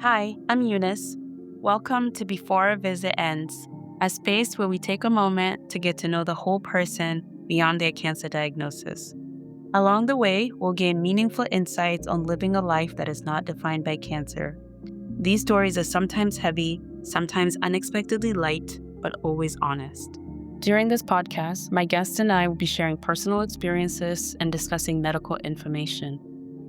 Hi, I'm Eunice. Welcome to Before a Visit Ends, a space where we take a moment to get to know the whole person beyond their cancer diagnosis. Along the way, we'll gain meaningful insights on living a life that is not defined by cancer. These stories are sometimes heavy, sometimes unexpectedly light, but always honest. During this podcast, my guests and I will be sharing personal experiences and discussing medical information.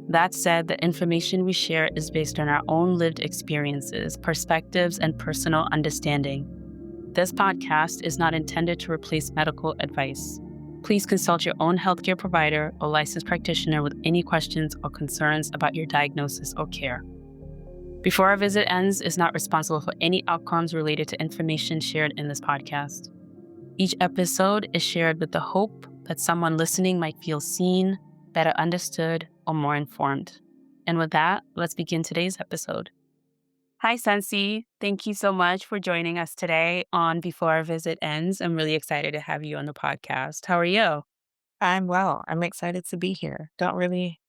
That said, the information we share is based on our own lived experiences, perspectives, and personal understanding. This podcast is not intended to replace medical advice. Please consult your own healthcare provider or licensed practitioner with any questions or concerns about your diagnosis or care. Before Our Visit Ends is not responsible for any outcomes related to information shared in this podcast. Each episode is shared with the hope that someone listening might feel seen, better understood, or more informed. And with that, let's begin today's episode. Hi, Sensi. Thank you so much for joining us today on Before Our Visit Ends. I'm really excited to have you on the podcast. How are you? I'm well. I'm excited to be here. Don't really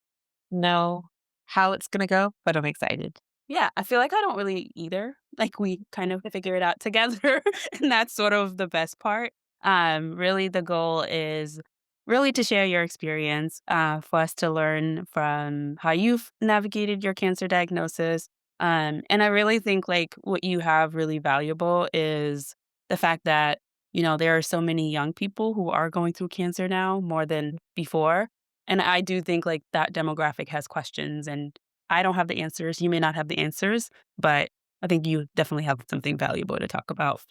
know how it's going to go, but I'm excited. Yeah, I feel like I don't really either. Like we kind of figure it out together, and that's sort of the best part. Really, the goal is really to share your experience, for us to learn from how you've navigated your cancer diagnosis. And I really think like what you have really valuable is the fact that there are so many young people who are going through cancer now more than before, and I do think like that demographic has questions and I don't have the answers. You may not have the answers, but I think you definitely have something valuable to talk about.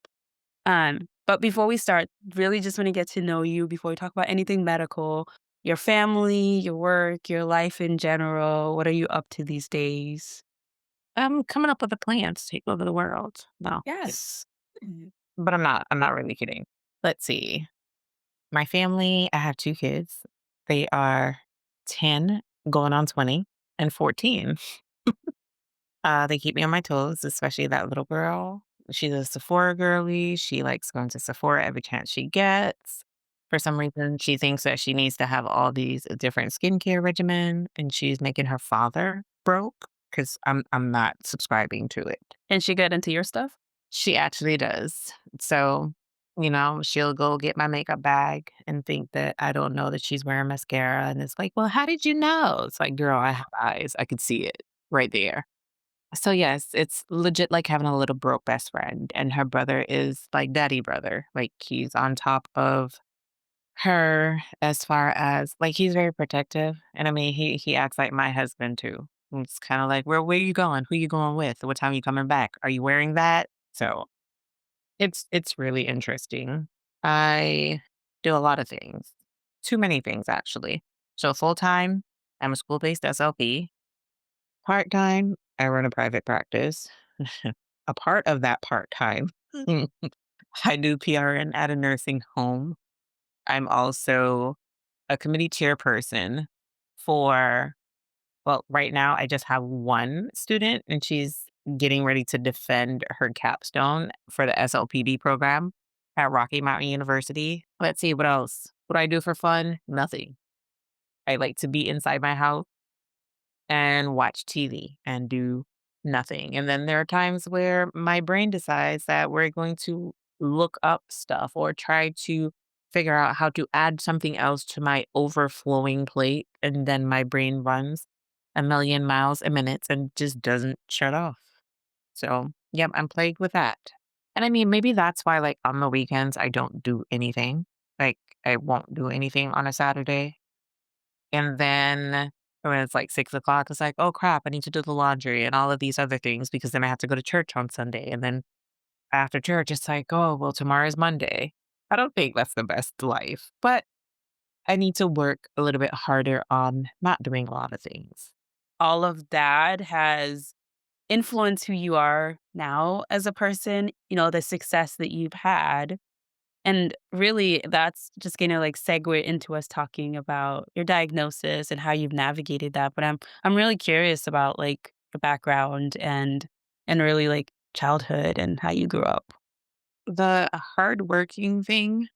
But before we start, really just want to get to know you before we talk about anything medical, your family, your work, your life in general. What are you up to these days? I'm coming up with a plan to take over the world. No, Yes. Mhm. but I'm not really kidding. Let's see. My family, I have two kids. They are 10, going on 20, and 14. They keep me on my toes, especially that little girl. She's a Sephora girly. She likes going to Sephora every chance she gets. For some reason, she thinks that she needs to have all these different skincare regimen, and she's making her father broke because I'm not subscribing to it. And she got into your stuff? She actually does. So, she'll go get my makeup bag and think that I don't know that she's wearing mascara. And it's like, well, how did you know? It's like, girl, I have eyes. I could see it right there. So yes, it's legit like having a little broke best friend, and her brother is like daddy brother. Like he's on top of her as far as like he's very protective. And I mean he acts like my husband too. It's kind of like, where you going? Who you going with? What time you coming back? Are you wearing that? So it's really interesting. I do a lot of things. Too many things actually. So full time, I'm a school-based SLP. Part-time, I run a private practice. A part of that part-time, I do PRN at a nursing home. I'm also a committee chairperson for well, right now, I just have one student, and she's getting ready to defend her capstone for the SLPD program at Rocky Mountain University. Let's see, what else? What do I do for fun? Nothing. I like to be inside my house and watch TV and do nothing. And then there are times where my brain decides that we're going to look up stuff or try to figure out how to add something else to my overflowing plate. And then my brain runs a million miles a minute and just doesn't shut off. So, yep, I'm plagued with that. And I mean, maybe that's why, like, on the weekends, I don't do anything. Like, I won't do anything on a Saturday. And then when it's like 6 o'clock, it's like, oh crap, I need to do the laundry and all of these other things because then I have to go to church on Sunday. And then after church, it's like, oh, well, tomorrow's Monday. I don't think that's the best life, but I need to work a little bit harder on not doing a lot of things. All of that has influenced who you are now as a person, the success that you've had. And really, that's just gonna like segue into us talking about your diagnosis and how you've navigated that. But I'm really curious about like your background and really like childhood and how you grew up. The hardworking thing,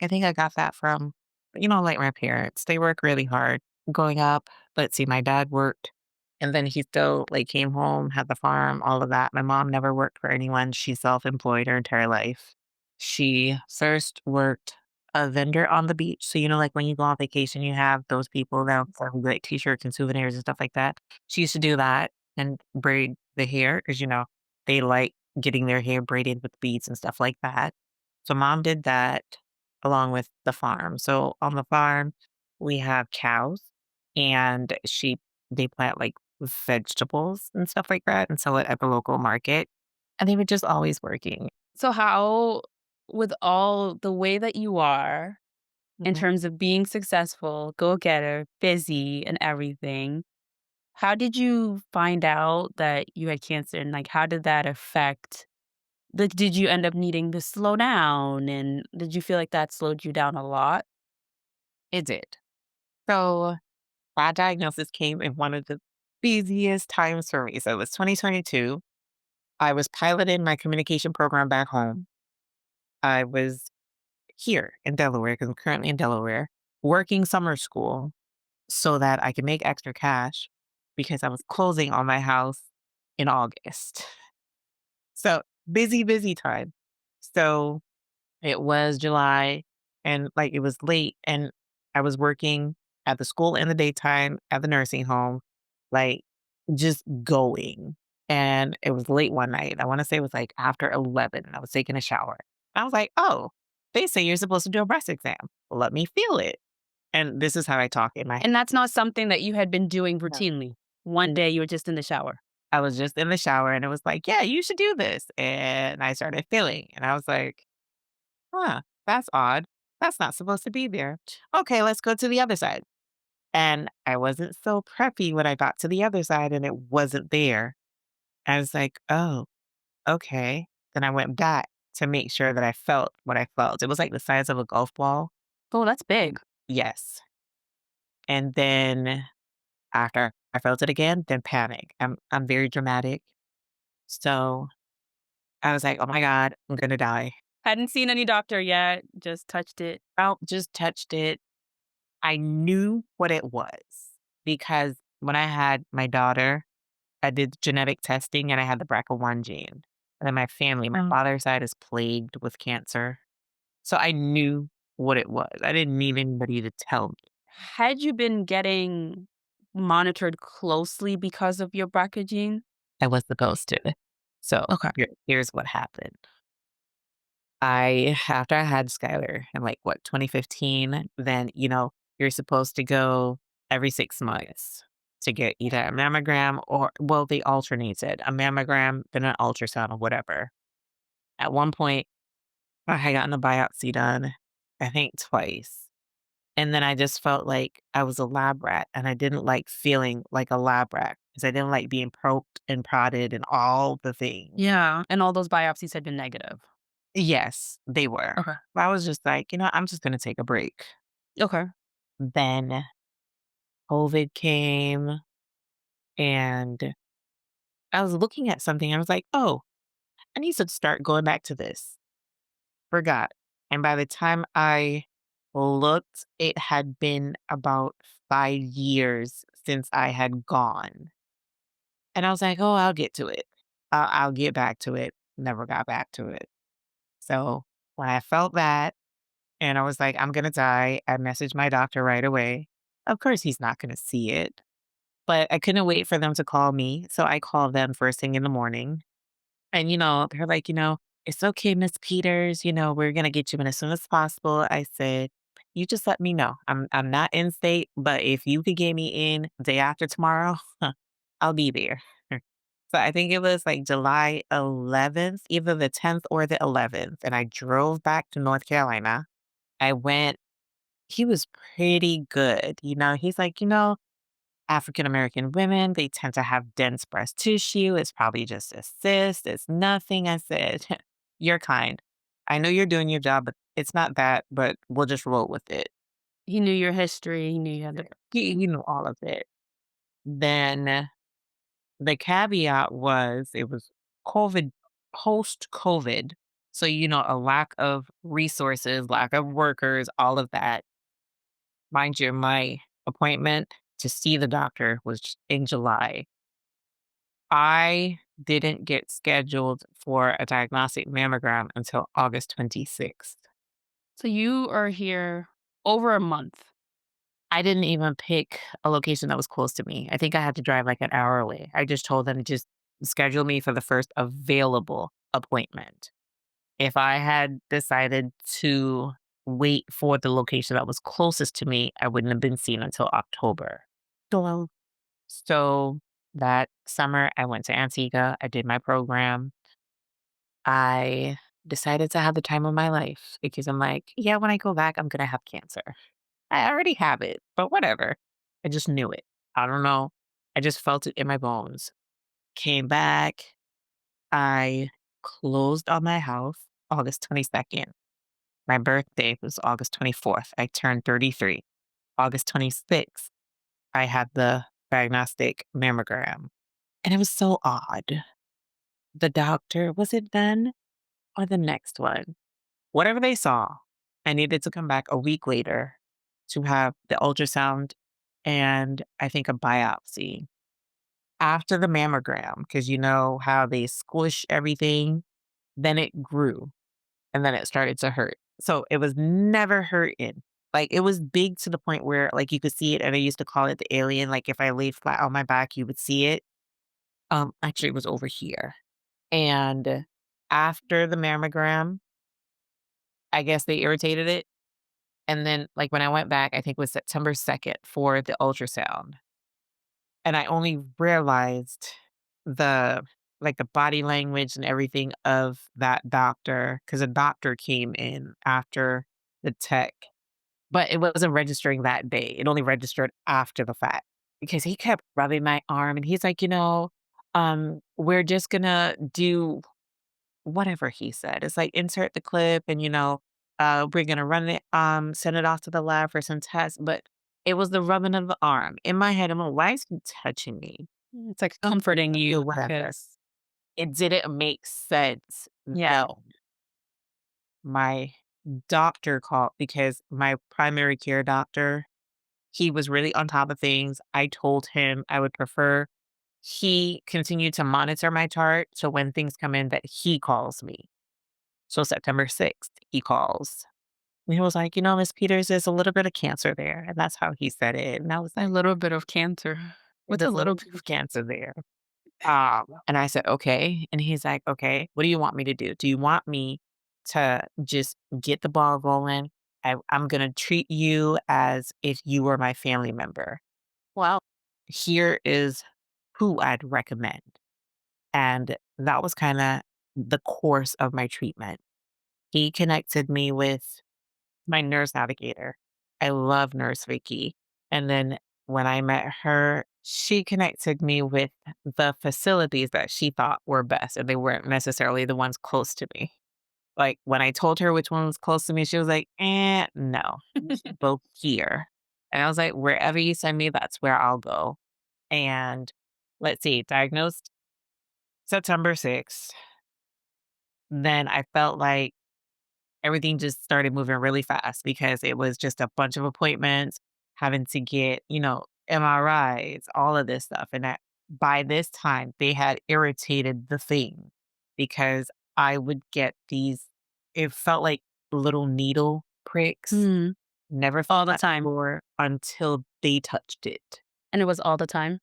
I think I got that from, like my parents. They work really hard. Growing up, let's see, my dad worked. And then he still, like, came home, had the farm, all of that. My mom never worked for anyone. She's self-employed her entire life. She first worked a vendor on the beach. So, like, when you go on vacation, you have those people that sell, like, T-shirts and souvenirs and stuff like that. She used to do that and braid the hair because they like getting their hair braided with beads and stuff like that. So mom did that along with the farm. So on the farm, we have cows and sheep. They plant, like, vegetables and stuff like that and sell it at the local market, and they were just always working. So how with all the way that you are in Mhm. terms of being successful, go-getter, busy, and everything, how did you find out that you had cancer, and, like, how did that affect did you end up needing to slow down, and did you feel like that slowed you down a lot? It did. So, that diagnosis came in one of the busiest times for me. So, it was 2022. I was piloting my communication program back home. I was here in Delaware, because I'm currently in Delaware, working summer school so that I could make extra cash because I was closing on my house in August. So, busy, busy time. So, it was July and, like, it was late, and I was working at the school in the daytime, at the nursing home, like, just going. And it was late one night. I wanna say it was, like, after 11, and I was taking a shower. I was like, "Oh, they say you're supposed to do a breast exam. Let me feel it." And this is how I talk in my And that's not something that you had been doing No. routinely. One day you were just in the shower. I was just in the shower, and it was like, "Yeah, you should do this." And I started feeling, and I was like, "Huh, that's odd. That's not supposed to be there. Okay, let's go to the other side." And I wasn't so preppy when I got to the other side and it wasn't there. I was like, "Oh, okay." Then I went back to make sure that I felt what I felt. It was like the size of a golf ball. Oh, that's big. Yes. And then after I felt it again, then panic. I'm very dramatic. So I was like, "Oh my God, I'm gonna die." Hadn't seen any doctor yet, just touched it. I just touched it. I knew what it was because when I had my daughter, I did genetic testing and I had the BRCA1 gene. And then my family, my father's side is plagued with cancer. So I knew what it was. I didn't need anybody to tell me. Had you been getting monitored closely because of your BRCA gene? I was supposed to. So Okay. here's what happened. After I had Skylar in, like, what, 2015, then, you're supposed to go every 6 months to get either a mammogram or, well, they alternated a mammogram, then an ultrasound or whatever. At one point, I had gotten a biopsy done, I think twice. And then I just felt like I was a lab rat and I didn't like feeling like a lab rat because I didn't like being poked and prodded and all the things. Yeah, and all those biopsies had been negative. Yes, they were. Okay. I was just like, I'm just going to take a break. Okay. Then COVID came and I was looking at something. I was like, oh, I need to start going back to this. Forgot. And by the time I looked, it had been about 5 years since I had gone. And I was like, oh, I'll get to it. I'll get back to it. Never got back to it. So when I felt that, and I was like, I'm going to die, I messaged my doctor right away. Of course, he's not going to see it, but I couldn't wait for them to call me. So I called them first thing in the morning. And, they're like, it's okay, Miss Peters. We're going to get you in as soon as possible. I said, you just let me know. I'm not in state, but if you could get me in day after tomorrow, I'll be there. So I think it was like July 11th, either the 10th or the 11th. And I drove back to North Carolina. I went, he was pretty good. He's like, African American women, they tend to have dense breast tissue. It's probably just a cyst. It's nothing. I said, you're kind. I know you're doing your job, but it's not that, but we'll just roll with it. He knew your history, he knew you had the He knew all of it. Then the caveat was it was COVID, post COVID. So, a lack of resources, lack of workers, all of that. Mind you, my appointment to see the doctor was in July. I didn't get scheduled for a diagnostic mammogram until August 26th. So you are here over a month. I didn't even pick a location that was close to me. I think I had to drive like an hour away. I just told them to just schedule me for the first available appointment. If I had decided to wait for the location that was closest to me, I wouldn't have been seen until October. Well, So that summer, I went to Antigua. I did my program. I decided to have the time of my life because I'm like, yeah, when I go back, I'm going to have cancer. I already have it, but whatever. I just knew it. I don't know. I just felt it in my bones. Came back. I closed on my house August 22nd. My birthday was August 24th. I turned 33. August 26th, I had the diagnostic mammogram. And it was so odd. The doctor, was it then or the next one? Whatever they saw, I needed to come back a week later to have the ultrasound and I think a biopsy. After the mammogram, because you know how they squish everything, then it grew and then it started to hurt. So it was never hurting. Like it was big to the point where like you could see it and I used to call it the alien. Like if I laid flat on my back, you would see it. Actually it was over here. And after the mammogram, I guess they irritated it. And then like when I went back, I think it was September 2nd for the ultrasound. And I only realized the like the body language and everything of that doctor because a doctor came in after the tech. But it wasn't registering that day. It only registered after the fact because he kept rubbing my arm and he's like, we're just gonna do whatever he said. It's like insert the clip and we're gonna run it, send it off to the lab for some tests. But it was the rubbing of the arm. In my head, I'm like, why is he touching me? it's like comforting Or you whatever. because, It didn't make sense. yeah. No. My doctor called because my primary care doctor, he was really on top of things. I told him I would prefer he continued to monitor my chart, so when things come in that he calls me. So September 6th, he calls. And he was like, Miss Peters, there's a little bit of cancer there. And that's how he said it. And I was A like, little bit of cancer. What's a there's a little little bit of cancer there. And I said, okay. And he's like, okay, what do you want me to do? Do you want me to just get the ball rolling? I'm going to treat you as if you were my family member. Well, here is who I'd recommend. And that was kind of the course of my treatment. He connected me with my nurse navigator. I love Nurse Vicky. And then when I met her, she connected me with the facilities that she thought were best, and they weren't necessarily the ones close to me. Like when I told her which one was close to me, she was like, no, both here. And I was like, wherever you send me, that's where I'll go. And let's see, diagnosed September 6th. Then I felt like everything just started moving really fast because it was just a bunch of appointments, having to get, MRIs, all of this stuff. And by this time, they had irritated the thing because I would get these, it felt like little needle pricks, Mm, never felt all the that time. before until they touched it And it was all the time.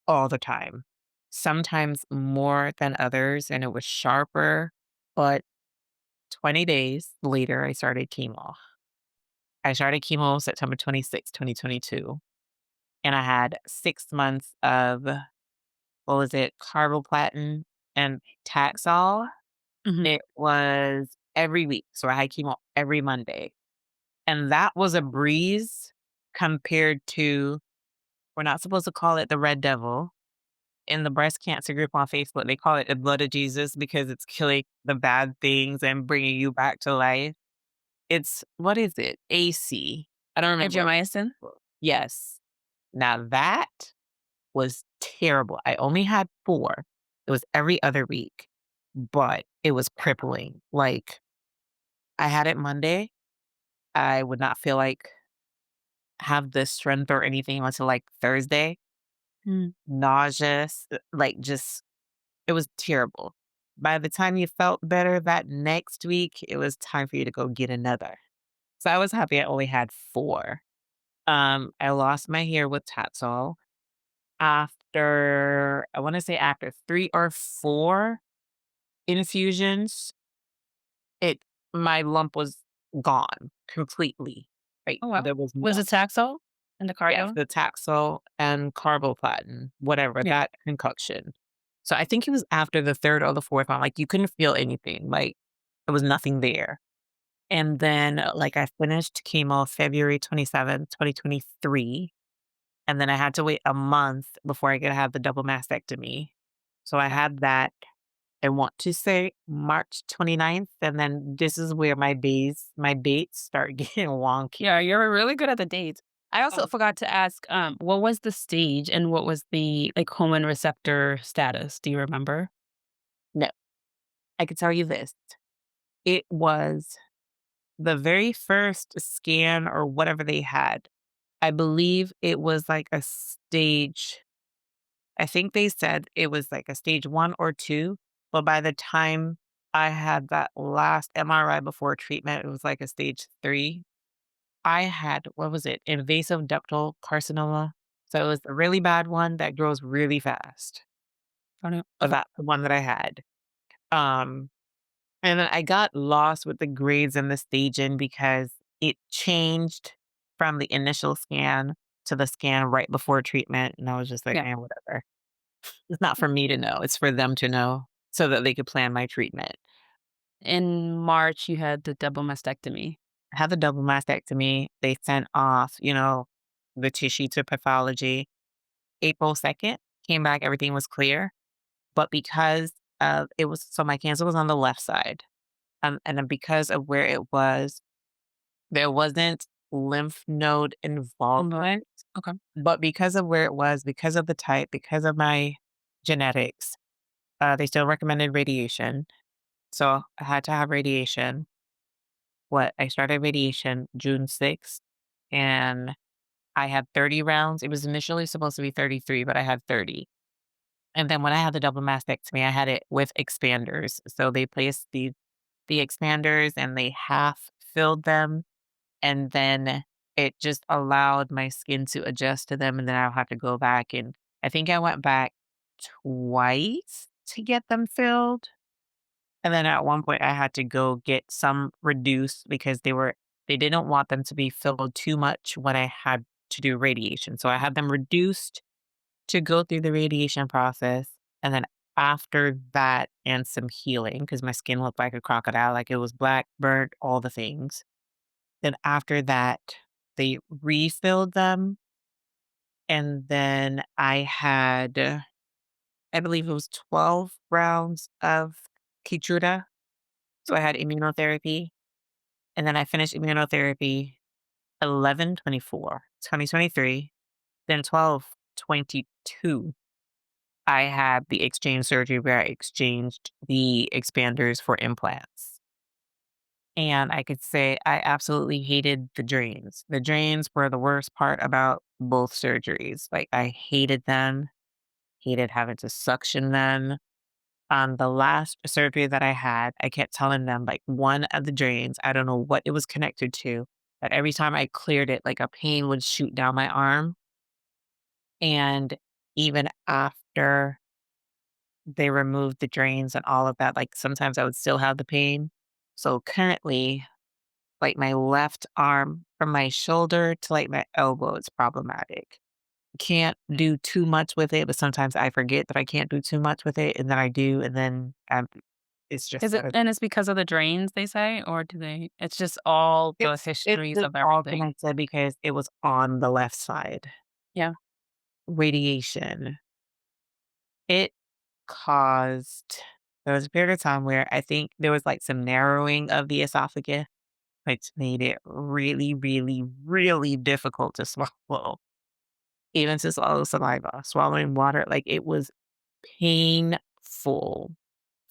all the time. Sometimes more than others, and it was sharper, but 20 days later, I started chemo. I started chemo September 26, 2022, and I had 6 months of, what was it, Carboplatin and Taxol. Mhm. It was every week, so I had chemo every Monday, and that was a breeze compared to, we're not supposed to call it the red devil. In the breast cancer group on Facebook, they call it the blood of Jesus because it's killing the bad things and bringing you back to life. It's what is it? AC. I don't remember. Adriamycin? Yes. Now that was terrible. I only had 4. It was every other week, but it was crippling. Like, I had it Monday. I would not feel like have the strength or anything until, like, Thursday. Mm. Nauseous, like, just It was terrible. By the time you felt better that next week, it was time for you to go get another. So I was happy I only had 4. I lost my hair with Taxol after, I wanna say after 3 or 4 infusions, it my lump was gone completely. Like, Oh, wow. there was Was it Taxol and the yes, cardio? the Taxol and Carboplatin, whatever, Yeah. that concoction. So I think it was after the 3rd or the 4th one, like, you couldn't feel anything, like, there was nothing there. And then, like, I finished chemo February 27th, 2023, and then I had to wait a month before I could have the double mastectomy. So I had that, I want to say March 29th, and then this is where my dates start getting wonky. Yeah, you're really good at the dates. I also Oh, forgot to ask, what was the stage and what was the, like, hormone receptor status? Do you remember? no, I could tell you this. It was the very first scan or whatever they had. I believe it was like a stage, I think they said it was like a stage 1 or 2, but by the time I had that last MRI before treatment, it was like a stage 3. I had, what was it? Invasive ductal carcinoma. So it was a really bad one that grows really fast. Oh, no. So Okay. that's the one that I had. Um, and then I got lost with the grades and the staging because it changed from the initial scan to the scan right before treatment. And I was just like, Yeah. man, whatever. It's not for me to know. It's for them to know so that they could plan my treatment. In March, you had the double mastectomy. I had the double mastectomy. They sent off, the tissue to pathology. April 2nd came back, everything was clear. But because of it was, so my cancer was on the left side. And then because of where it was, there wasn't lymph node Mhm. involvement. Okay. But because of where it was, because of the type, because of my genetics, they still recommended radiation. So I had to have radiation. I started radiation June 6th, and I had 30 rounds. It was initially supposed to be 33, but I had 30. And then when I had the double mastectomy, I had it with expanders. So they placed the expanders and they half filled them. And then it just allowed my skin to adjust to them. And then I'll have to go back. And I think I went back twice to get them filled. And then at one point I had to go get some reduced because they didn't want them to be filled too much when I had to do radiation. So I had them reduced to go through the radiation process. And then after that and some healing, because my skin looked like a crocodile, like it was black, burnt, all the things. Then after that, they refilled them. And then I had, I believe it was 12 rounds of Keytruda. So I had immunotherapy. And then I finished immunotherapy 11/24/2023. Then 12/22, I had the exchange surgery where I exchanged the expanders for implants. And I could say I absolutely hated the drains. The drains were the worst part about both surgeries. Like, I hated them, hated having to suction them. The last surgery that I had, I kept telling them, like, one of the drains, I don't know what it was connected to, but every time I cleared it, like, a pain would shoot down my arm. And even after they removed the drains and all of that, like, sometimes I would still have the pain. So currently, like, my left arm from my shoulder to, like, my elbow is problematic. Can't do too much with it, but sometimes I forget that I can't do too much with it, and then I do, and then, it's just Is it, and it's because of the drains, they say, or do they, it's just all the it's histories just of all everything? connected because it was on the left side. Yeah. Radiation. It caused, there was a period of time where I think there was, like, some narrowing of the esophagus, which made it really, really, really difficult to swallow, even to swallow saliva, swallowing water, like, it was painful.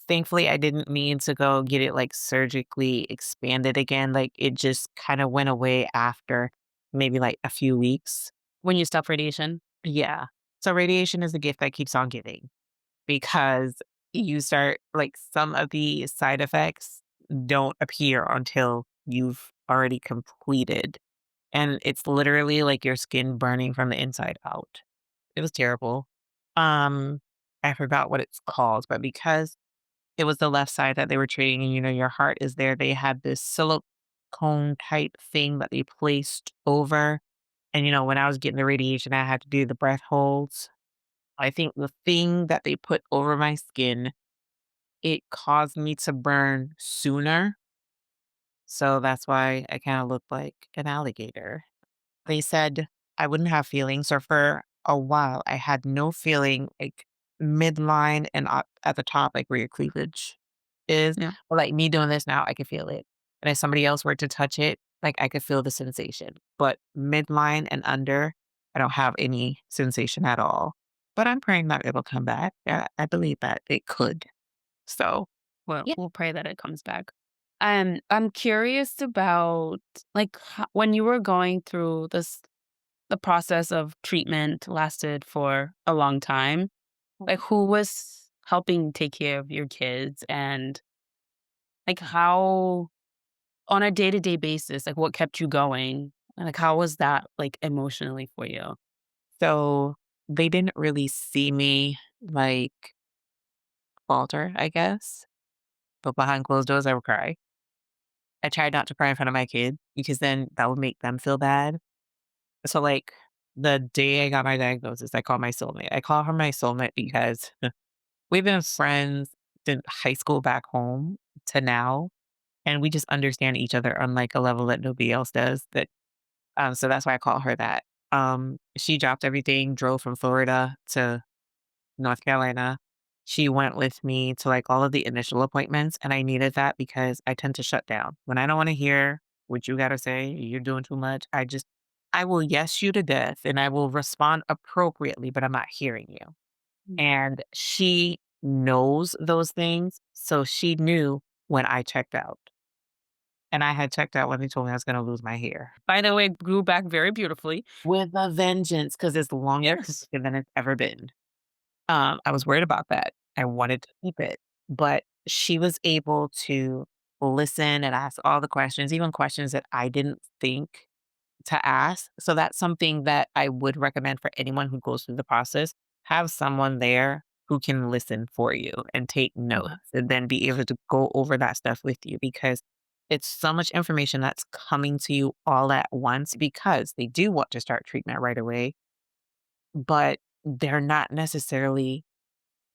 Thankfully, I didn't mean to go get it, like, surgically expanded again, like, it just kinda went away after maybe, like, a few weeks. When you stop radiation? Yeah. So radiation is a gift that keeps on giving because you start like, some of the side effects don't appear until you've already completed, and it's literally like your skin burning from the inside out. It was terrible. Um, I forgot what it's called, but because it was the left side that they were treating and, your heart is there, they had this silicone type thing that they placed over, and, when I was getting the radiation, I had to do the breath holds. I think the thing that they put over my skin, it caused me to burn sooner, so that's why I kinda looked like an alligator. They said I wouldn't have feelings, so for a while, I had no feeling, like, midline and at the top, like, where your cleavage is. Yeah. But, like, me doing this now, I could feel it, and if somebody else were to touch it, like, I could feel the sensation, but midline and under, I don't have any sensation at all. But I'm praying that it'll come back. I believe that it could. So, Well, yeah. we'll pray that it comes back. I'm curious about like when you were going through the process of treatment lasted for a long time. Like who was helping take care of your kids and like how on a day-to-day basis, like what kept you going? And like how was that like emotionally for you? So, they didn't really see me, like, falter, I guess, but behind closed doors, I would cry. I tried not to cry in front of my kid because then that would make them feel bad. So, like, the day I got my diagnosis, I call my soulmate. I call her my soulmate because we've been friends since high school back home to now, and we just understand each other on, like, a level that nobody else does. So that's why I call her that. She dropped everything, drove from Florida to North Carolina. She went with me to, like, all of the initial appointments, and I needed that because I tend to shut down. When I don't wanna hear what you gotta say, you're doing too much, I will yes you to death, and I will respond appropriately, but I'm not hearing you. Mm. And she knows those things, so she knew when I checked out, and I had checked out when they told me I was gonna lose my hair. By the way, it grew back very beautifully. With a vengeance, because it's longer Yes. than it's ever been. I was worried about that. I wanted to keep it, but she was able to listen and ask all the questions, even questions that I didn't think to ask. So that's something that I would recommend for anyone who goes through the process. Have someone there who can listen for you and take notes Okay. and then be able to go over that stuff with you because it's so much information that's coming to you all at once because they do want to start treatment right away, but they're not necessarily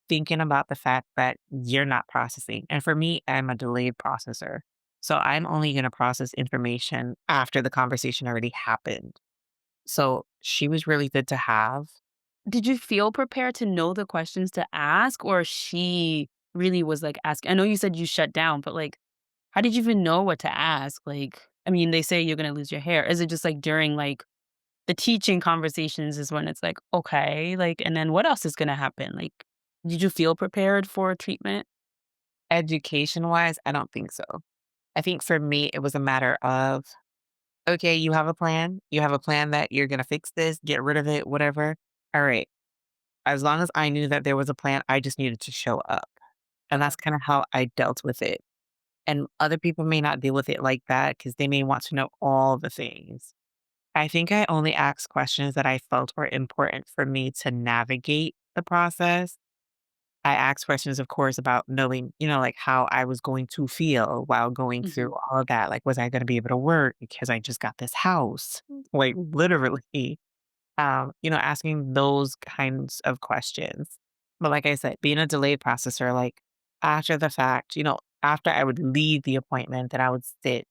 thinking about the fact that you're not processing. And for me, I'm a delayed processor. So I'm only going to process information after the conversation already happened. So she was really good to have. Did you feel prepared to know the questions to ask, or she really was, like, asking? I know you said you shut down, but, like, how did you even know what to ask? Like, I mean, they say you're gonna lose your hair. Is it just, like, during, like, the teaching conversations is when it's like, "Okay," like, and then what else is gonna happen? Like, did you feel prepared for treatment? Education wise, I don't think so. I think for me, it was a matter of, okay, you have a plan. You have a plan that you're going to fix this, get rid of it, whatever. All right. As long as I knew that there was a plan, I just needed to show up. And Okay. that's kind of how I dealt with it. And other people may not deal with it like that because they may want to know all the things. I think I only asked questions that I felt were important for me to navigate the process. I asked questions, of course, about knowing, like how I was going to feel while going Mhm. through all of that. Like, was I going to be able to work because I just got this house? Like, literally, asking those kinds of questions. But like I said, being a delayed processor, like after the fact, after I would leave the appointment, that I would sit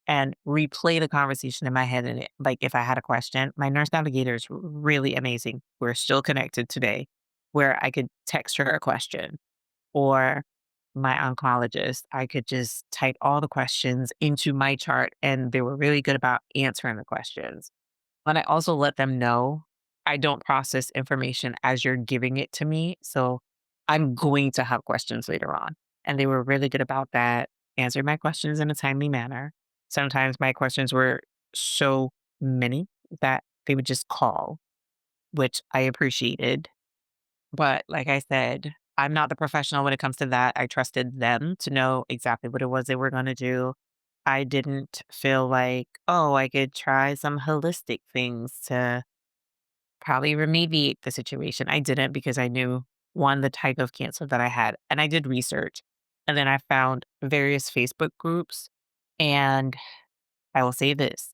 and replay the conversation in my head. And like, if I had a question, my nurse navigator is really amazing. We're still connected today, where I could text her a question or my oncologist, I could just type all the questions into my chart and they were really good about answering the questions. And I also let them know I don't process information as you're giving it to me. So I'm going to have questions later on. And they were really good about that, answering my questions in a timely manner. Sometimes my questions were so many that they would just call, which I appreciated. But like I said, I'm not the professional when it comes to that. I trusted them to know exactly what it was they were going to do. I didn't feel like, oh, I could try some holistic things to probably remediate the situation. I didn't because I knew one, the type of cancer that I had, and I did research. And then I found various Facebook groups. And I will say this,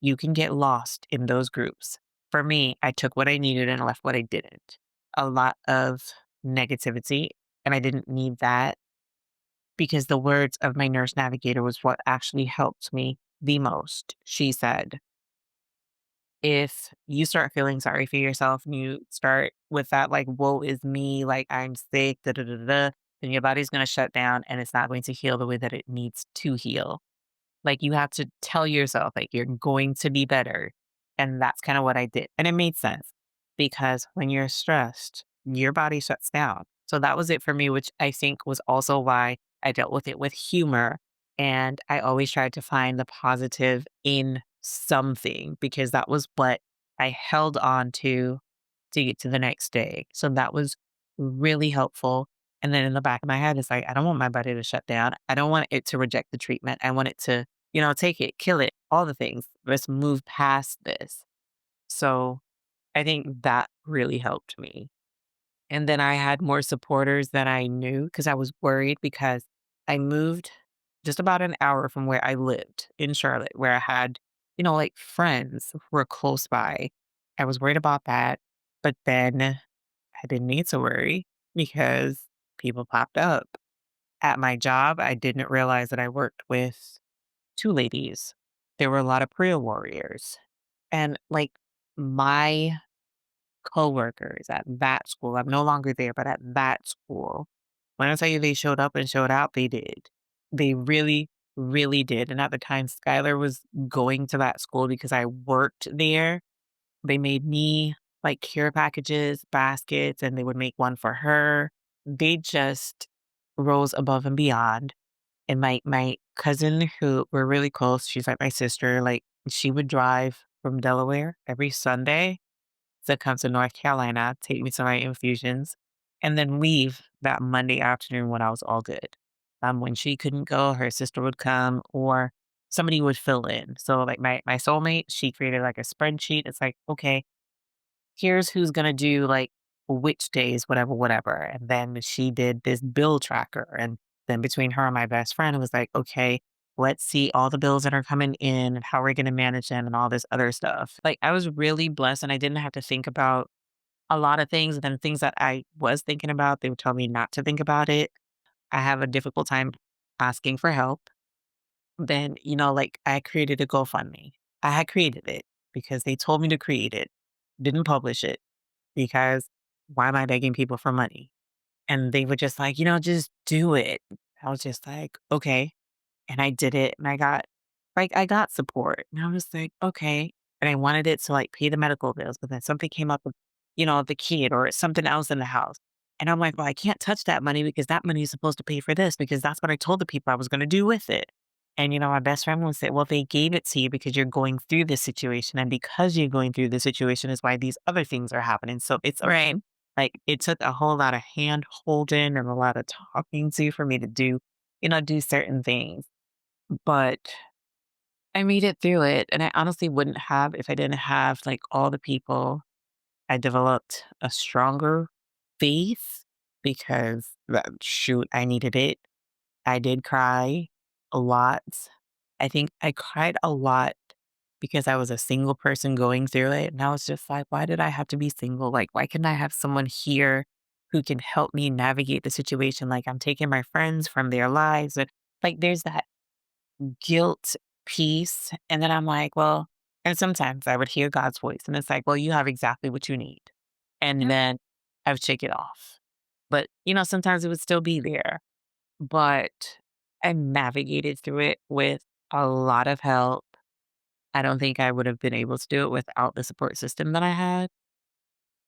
you can get lost in those groups. For me, I took what I needed and left what I didn't. A lot of negativity, and I didn't need that because the words of my nurse navigator was what actually helped me the most. She said, if you start feeling sorry for yourself and you start with that, like, woe is me, like, I'm sick, da da da da, then your body's going to shut down and it's not going to heal the way that it needs to heal. Like, you have to tell yourself, like, you're going to be better. And that's kind of what I did. And it made sense because when you're stressed, your body shuts down. So that was it for me, which I think was also why I dealt with it with humor. And I always tried to find the positive in something because that was what I held on to get to the next day. So that was really helpful. And then in the back of my head, it's like, I don't want my body to shut down. I don't want it to reject the treatment. I want it to, take it, kill it, all the things. Let's move past this. So I think that really helped me. And then I had more supporters than I knew because I was worried because I moved just about an hour from where I lived in Charlotte, where I had, like friends who were close by. I was worried about that. But then I didn't need to worry because people popped up. At my job, I didn't realize that I worked with two ladies. There were a lot of prayer warriors. And like my coworkers at that school, I'm no longer there, but at that school, when I tell you they showed up and showed out, they did. They really, really did. And at the time, Skylar was going to that school because I worked there. They made me like care packages, baskets, and they would make one for her. They just rose above and beyond. And my cousin, who we're really close, she's like my sister. Like she would drive from Delaware every Sunday to come to North Carolina, take me to my infusions, and then leave that Monday afternoon when I was all good. When she couldn't go, her sister would come or somebody would fill in. So like my soulmate, she created like a spreadsheet. It's like, okay, here's who's gonna do like which days, whatever, whatever. And then she did this bill tracker. And then between her and my best friend, it was like, okay, let's see all the bills that are coming in and how we're gonna manage them and all this other stuff. Like I was really blessed and I didn't have to think about a lot of things. And then things that I was thinking about, they would tell me not to think about it. I have a difficult time asking for help. Then, like I created a GoFundMe. I had created it because they told me to create it, didn't publish it because why am I begging people for money? And they were just like, just do it. I was just like, okay. And I did it and I got support. And I was like, okay. And I wanted it to like pay the medical bills, but then something came up with, the kid or something else in the house. And I'm like, well, I can't touch that money because that money is supposed to pay for this because that's what I told the people I was going to do with it. And, my best friend would say, well, they gave it to you because you're going through this situation. And because you're going through this situation is why these other things are happening. So it's Right. okay. Like it took a whole lot of hand holding and a lot of talking to for me to do certain things. But I made it through it. And I honestly wouldn't have if I didn't have like all the people. I developed a stronger faith because shoot, I needed it. I did cry a lot. I think I cried a lot because I was a single person going through it. And I was just like, why did I have to be single? Like, why couldn't I have someone here who can help me navigate the situation? Like, I'm taking my friends from their lives. And like, there's that guilt piece. And then I'm like, well, and sometimes I would hear God's voice and it's like, well, you have exactly what you need. And Yep. then I would shake it off. But, sometimes it would still be there. But I navigated through it with a lot of help. I don't think I would have been able to do it without the support system that I had.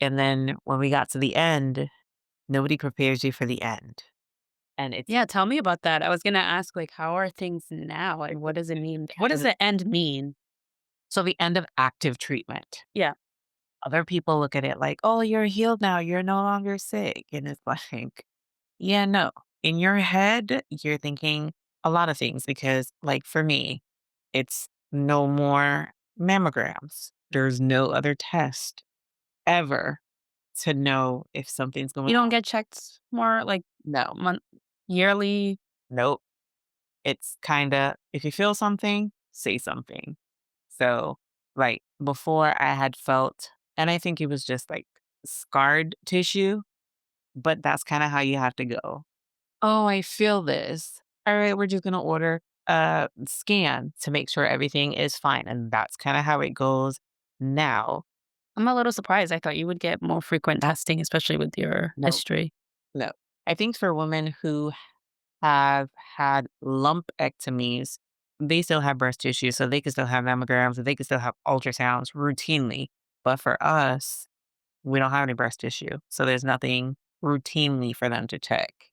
And then when we got to the end, nobody prepares you for the end. And it's Yeah, tell me about that. I was gonna ask, like, how are things now, and what does it mean? What does because the end mean? so the end of active treatment. Yeah. Other people look at it like, "Oh, you're healed now. You're no longer sick." And it's like, yeah, no. In your head, you're thinking a lot of things because, like, for me, it's no more mammograms. There's no other test ever to know if something's going You don't on. get checked more like No, yearly? nope. It's kinda, if you feel something, say something. So, like, before I had felt, and I think it was just like scarred tissue, but that's kinda how you have to go. "Oh, I feel this. Alright, we're just gonna order a scan to make sure everything is fine," and that's kinda how it goes now. I'm a little surprised. I thought you would get more frequent testing, especially with your No, history. no. I think for women who have had lumpectomies, they still have breast tissue, so they can still have mammograms, and they can still have ultrasounds routinely. But for us, we don't have any breast tissue, so there's nothing routinely for them to check.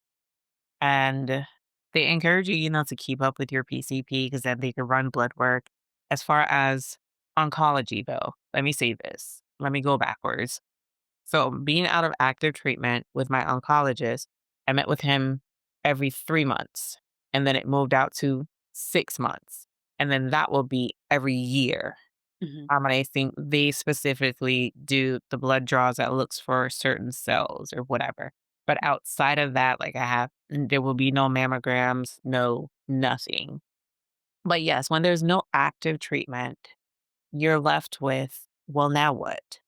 And they encourage you, to keep up with your PCP because then they can run blood work. As far as oncology, though, let me say this. Let me go backwards. So, being out of active treatment with my oncologist, I met with him every 3 months, and then it moved out to 6 months. And then that will be every year. Mhm. And I think they specifically do the blood draws that looks for certain cells or whatever. But outside of that, like there will be no mammograms, no nothing. But yes, when there's no active treatment, you're left with, well, now what?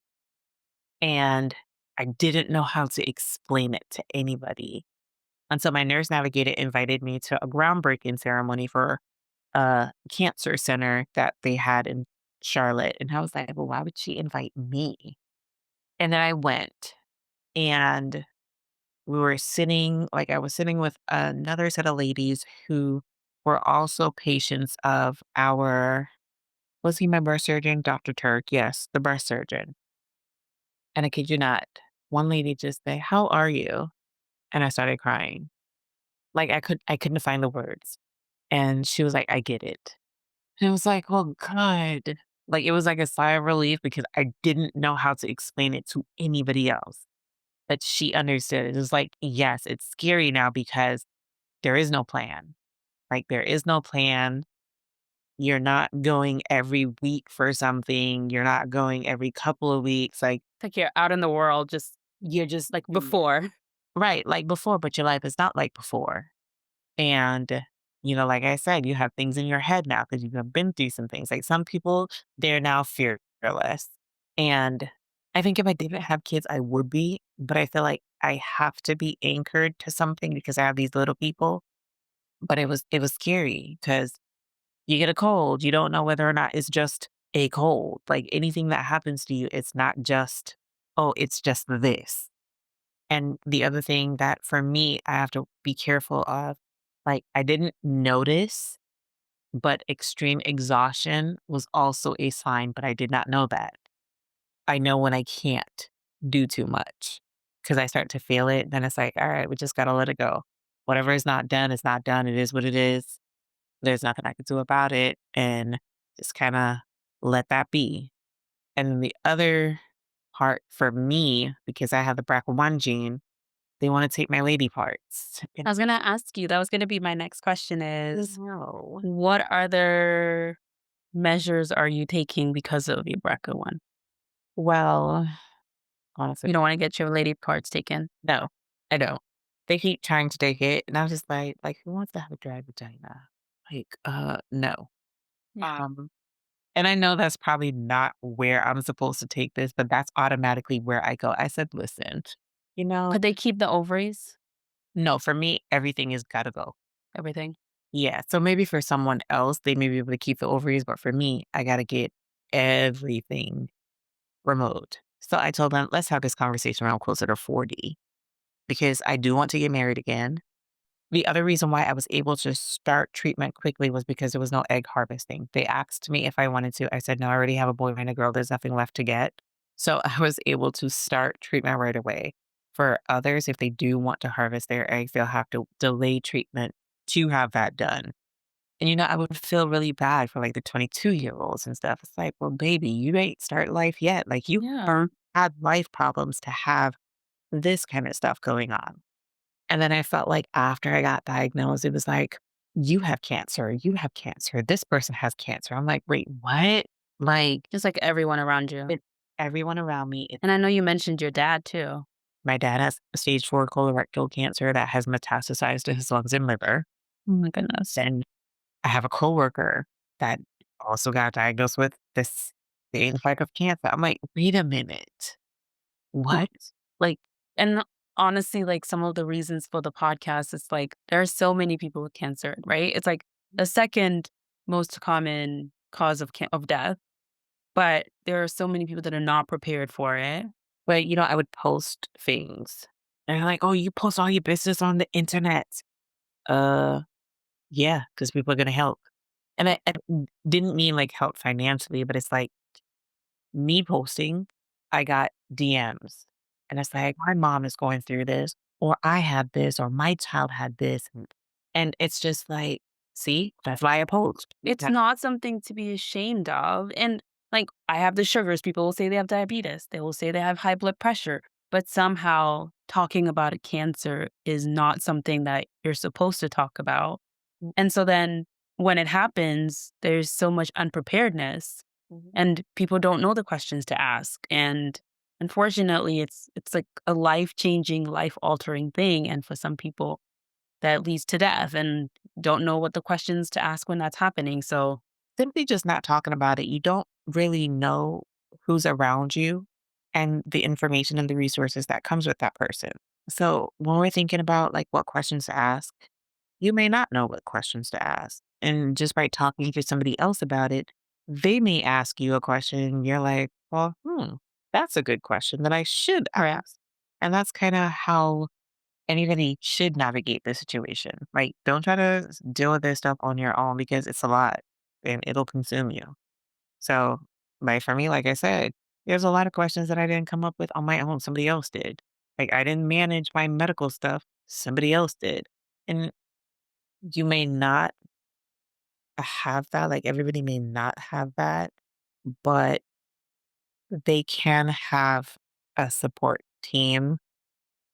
And I didn't know how to explain it to anybody. And so my nurse navigator invited me to a groundbreaking ceremony for a cancer center that they had in Charlotte. And I was like, well, why would she invite me? And then I went and we were sitting, like I was sitting with another set of ladies who were also patients of was he my breast surgeon? Dr. Turk. Yes, the breast surgeon. And I kid you not, one lady just said, how are you? And I started crying. Like I couldn't find the words. And she was like, I get it. And I was like, "Oh, good." Like, it was like a sigh of relief because I didn't know how to explain it to anybody else, but she understood. It was like, yes, it's scary now because there is no plan. Like, there is no plan. You're not going every week for something. You're not going every couple of weeks. Like, Like you're out in the world just you're just like before. right, like before, but your life is not like before. And, like I said, you have things in your head now because you have been through some things. Like some people, they're now fearless. And I think if I didn't have kids, I would be. But I feel like I have to be anchored to something because I have these little people. But it was scary because you get a cold, you don't know whether or not it's just a cold. Like anything that happens to you, it's not just, oh, it's just this. And the other thing that for me, I have to be careful of, like, I didn't notice, but extreme exhaustion was also a sign, but I did not know that. I know when I can't do too much because I start to feel it. Then it's like, all right, we just got to let it go. Whatever is not done is not done. It is what it is. There's nothing I can do about it. And just kind of let that be. And then the other part for me, because I have the BRCA1 gene, they wanna take my lady parts. I was gonna ask you, that was gonna be my next question is, No. what other measures are you taking because of your BRCA1? Well, honestly, You don't wanna get your lady parts taken? no, I don't. They keep trying to take it, and I'm just like, "Who wants to have a dry vagina?" Like, no. Yeah. Um, and I know that's probably not where I'm supposed to take this, but that's automatically where I go. I said, "Listen, you know." Could they keep the ovaries? No, for me, everything has gotta go. Everything? Yeah, so maybe for someone else, they may be able to keep the ovaries, but for me, I gotta get everything removed. So I told them, let's have this conversation around closer to 40 because I do want to get married again. The other reason why I was able to start treatment quickly was because there was no egg harvesting. They asked me if I wanted to. I said, no, I already have a boy and a girl. There's nothing left to get. So I was able to start treatment right away. For others, if they do want to harvest their eggs, they'll have to delay treatment to have that done. And, I would feel really bad for like the 22-year-olds and stuff. It's like, well, baby, you ain't start life yet. Like you Yeah. aren't had life problems to have this kind of stuff going on. And then I felt like after I got diagnosed, it was like, you have cancer, you have cancer, this person has cancer. I'm like, wait, what? Like Just like everyone around you. it, everyone around me, And I know you mentioned your dad too. my dad has stage 4 colorectal cancer that has metastasized to his lungs and liver. Oh my goodness. Then I have a coworker that also got diagnosed with this same type of cancer. I'm like, wait a minute. What? Like, and honestly, like some of the reasons for the podcast is like there are so many people with cancer, right? It's like the second most common cause of death, but there are so many people that are not prepared for it. But, I would post things and they're like, oh, you post all your business on the internet. Uh, yeah, because people are going to help. And I didn't mean like help financially, but it's like me posting, I got DMs and it's like, my mom is going through this, or I had this, or my child had this. And it's just like, see, that's why I post. It's not something to be ashamed of. And like I have the sugars, people will say they have diabetes, they will say they have high blood pressure, but somehow talking about a cancer is not something that you're supposed to talk about. And so then when it happens, there's so much unpreparedness Mhm. and people don't know the questions to ask. And unfortunately, it's like a life-changing, life-altering thing. And for some people, that leads to death and don't know what the questions to ask when that's happening. So Simply just not talking about it, you don't really know who's around you and the information and the resources that comes with that person. So when we're thinking about like what questions to ask, you may not know what questions to ask. And just by talking to somebody else about it, they may ask you a question and you're like, well, that's a good question that I should ask. And that's kind of how anybody should navigate the situation. Like, don't try to deal with this stuff on your own because it's a lot and it'll consume you. So, like for me, like I said, there's a lot of questions that I didn't come up with on my own. Somebody else did. Like, I didn't manage my medical stuff. Somebody else did. And you may not have that. Like, everybody may not have that, but they can have a support team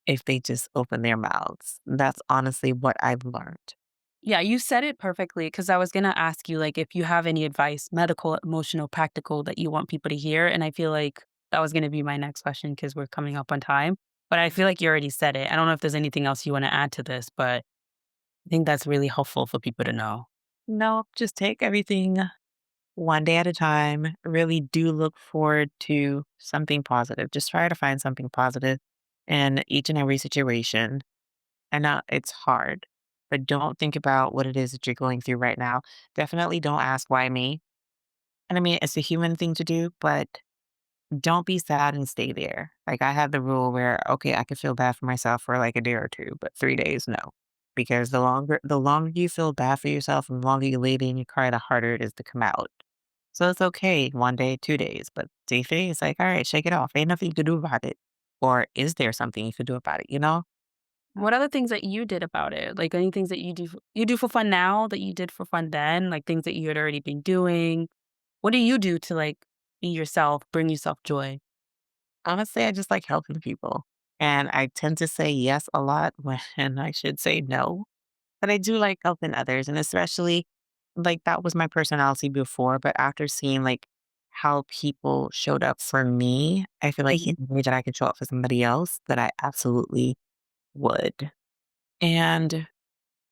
if they just open their mouths. That's honestly what I've learned. yeah, you said it perfectly because I was going to ask you, like, if you have any advice, medical, emotional, practical, that you want people to hear. And I feel like that was going to be my next question because we're coming up on time. But I feel like you already said it. I don't know if there's anything else you want to add to this, but I think that's really helpful for people to know. No, just take everything one day at a time. Really do look forward to something positive. Just try to find something positive in each and every situation. I know it's hard, but don't think about what it is that you're going through right now. Definitely don't ask why me. And I mean, it's a human thing to do, but don't be sad and stay there. Like I have the rule where, okay, I could feel bad for myself for like a day or two, but 3 days, no. Because the longer you feel bad for yourself and the longer you lay there and you cry, the harder it is to come out. So it's okay 1 day, 2 days, but day 3 is like, all right, shake it off. Ain't nothing you can do about it. Or is there something you could do about it? What are the things that you did about it? Like any things that you do for fun now that you did for fun then? Like things that you had already been doing? What do you do to like be yourself, bring yourself joy? Honestly, I just like helping people. And I tend to say yes a lot when I should say no. But I do like helping others. And especially like that was my personality before. But after seeing like how people showed up for me, I feel like in a way that I could show up for somebody else that I absolutely would. And,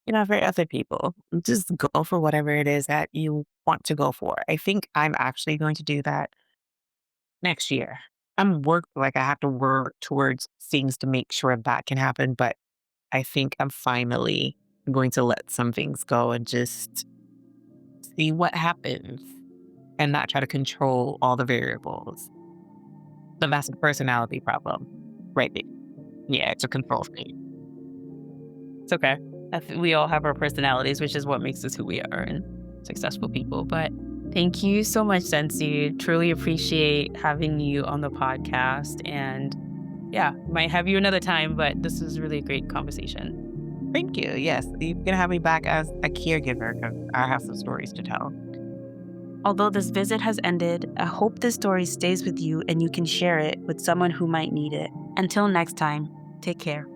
for other people, just go for whatever it is that you want to go for. I think I'm actually going to do that next year. I have to work towards things to make sure that can happen, but I think I'm finally going to let some things go and just see what happens and not try to control all the variables. So that's a personality problem, right there. Yeah, it's a control thing. It's okay. We all have our personalities, which is what makes us who we are and successful people. But thank you so much, Sensi. Truly appreciate having you on the podcast. And yeah, might have you another time, but this was really a great conversation. Thank you. Yes, you can have me back as a caregiver because I have some stories to tell. Although this visit has ended, I hope this story stays with you and you can share it with someone who might need it. Until next time, take care.